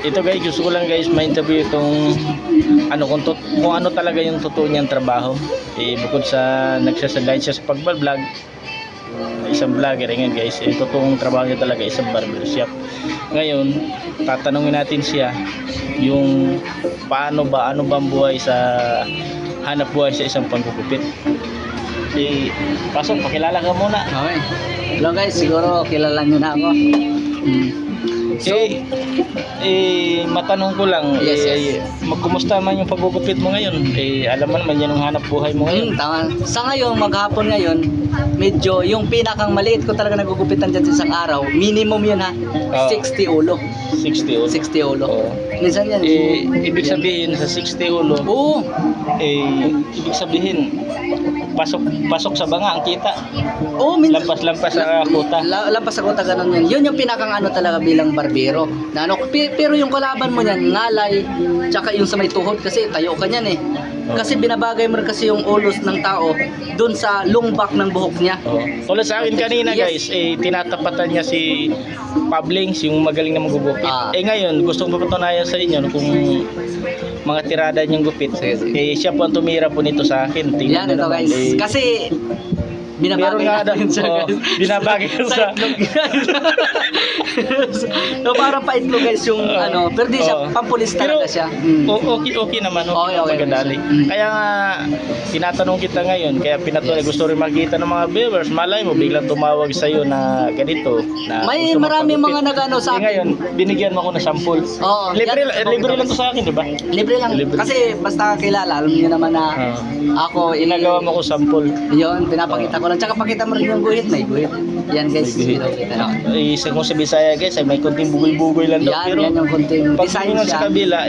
ito guys, gusto ko lang guys ma-interview itong kung ano talaga yung totoo niyang trabaho. Bukod sa nagsasagay siya sa pag-vlog, isang vlogger ngayon guys, totoong trabaho niya talaga isang barbershop. Ngayon, tatanungin natin siya yung ano ba ang buhay sa hanap buhay sa isang panggugupit. Pasok, pakilala ka muna. Okay. Hello guys, siguro kilala nyo na ako. So, matanong ko lang, yes. magkumusta man yung paggugupit mo ngayon? Alam mo naman yan yung hanap buhay mo ngayon. Tama. Sa ngayon, maghapon ngayon, medyo yung pinakang maliit ko talaga nagugupitan dyan sa isang araw, minimum yun ha, 60 ulo. 60 ulo? 60 ulo. Minsan yan. Ibig sabihin sa 60 ulo, Oo. ibig sabihin, pasok sa banga ang kita. Oo, Lampas sa kuta. Lampas sa kuta, ganun yan. Yun yung pinakang ano talaga bilang barbero. Na ano, pero yung kalaban mo niyan, ngalay, tsaka yung sa may tuhod kasi tayo ka niyan eh. Kasi binabagay mo rin kasi yung ulos ng tao dun sa lungbak ng buhok niya. Tulad sa akin kanina guys, tinatapatan niya si Pablings, yung magaling na magugupit. Ngayon, gustong papatunayan sa inyo kung mga tirada niyang gupit. Siya po ang tumira po nito sa akin. Yan ito guys. Kasi binabagay natin siya guys. Binabagay sa no, parang paitlog guys yung ano, pero di siya pampulis talaga siya. Okay naman, okay magadali. Kaya nga tinatanong kita ngayon, kaya pinatunay gusto rin makita ng mga viewers, malay mo biglang tumawag sa iyo na ganito na may maraming mga nagano sa akin. Ngayon binigyan mo ako ng sample. Libre lang to sa akin, di ba? Libre lang. Kasi basta kilala, alam niyo naman na ako inagawa mo ko sample. Yun, pinapakita ko lang. Tsaka pakita mo rin yung guhit, may guhit. Yan guys, pinapakita na. Kung sa Bisaya guys, ay may konting bugoy-bugoy lang daw. Pero yan yung konting design siya. Sa kabila,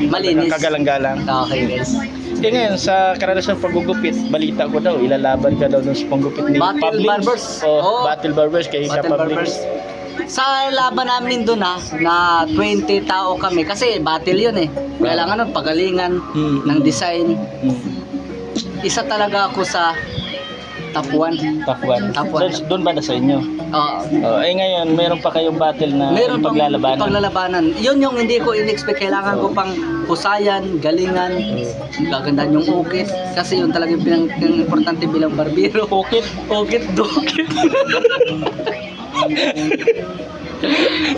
malinis. Kagalang-galang. Okay guys. Ngayon, sa karanasan paggugupit, balita ko daw, ilalaban ka daw dun sa panggupit ni Battle Barbers. Battle Barbers kay Battle Barbers. Sa laban namin doon na 20 tao kami kasi battle yun eh. Kailangan nun pagalingan ng design. Isa talaga ako sa top 1. Top 1. Doon ba na sa inyo? Ngayon, meron pa kayong battle na paglalabanan. Yun yung hindi ko in-expect. Kailangan ko pang pusayan, galingan, gagandahan yung ukit. Kasi yun talaga yung importante bilang barbero. Ukit, dokit.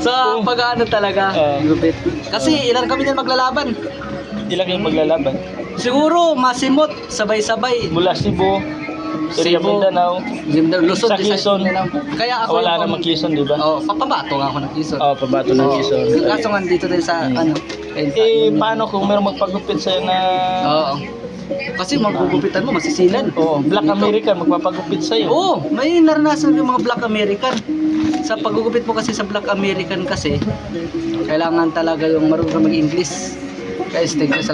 So, pag-ano talaga, gupit. Kasi ilan kami niyan maglalaban? Ilan kayong maglalaban? Siguro, masimot, sabay-sabay. Mula Cebu, Mindanao, Luzon, sa Quezon. Kaya ako wala namang Quezon, di ba? Papabato nga ako ng Quezon. Pabato ng Quezon. Kaso nga dito din sa paano kung meron magpagupit sa'yo na kasi magugupitan mo, masisilan. Black American magpapagupit sa'yo. May naranasan yung mga Black American. Sa paggugupit mo kasi sa Black American kasi, kailangan talaga yung marunong mag-English. Guys, thank you.